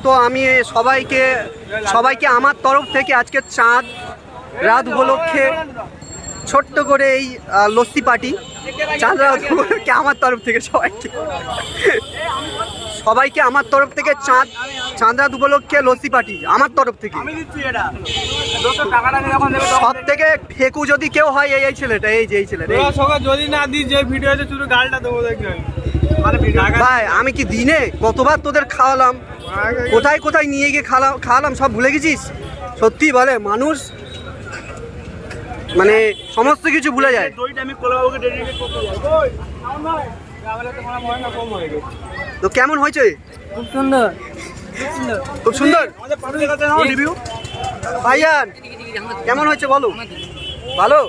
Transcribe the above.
তো আমি সবাইকে আমার তরফ থেকে আজকে চাঁদ রাত উপলক্ষে ছোট্ট করে এই লস্যি পার্টি চাঁদ রাত উপলক্ষে আমার তরফ থেকে সবাইকে আমার তরফ থেকে চাঁদ রাত উপলক্ষে লস্যি পার্টি আমার তরফ থেকে। সব থেকে ফেকু যদি কেউ হয় এই ছেলেটা, এই ছেলেটা যদি না দিই যে ভিডিও আছে শুধু গালটা দেবো দেখবে। ভাই আমি কি দিনে কতবার তোদের খাওয়ালাম, কোথায় কোথায় নিয়ে গিয়ে খাওয়ালাম সব ভুলে গেছিস? সত্যি বলে মানুষ মানে সমস্ত কিছু ভুলে যায়। তো কেমন হয়েছে? খুব সুন্দর, খুব সুন্দর। ভাইয়ান কেমন হয়েছে বলো? ভালো।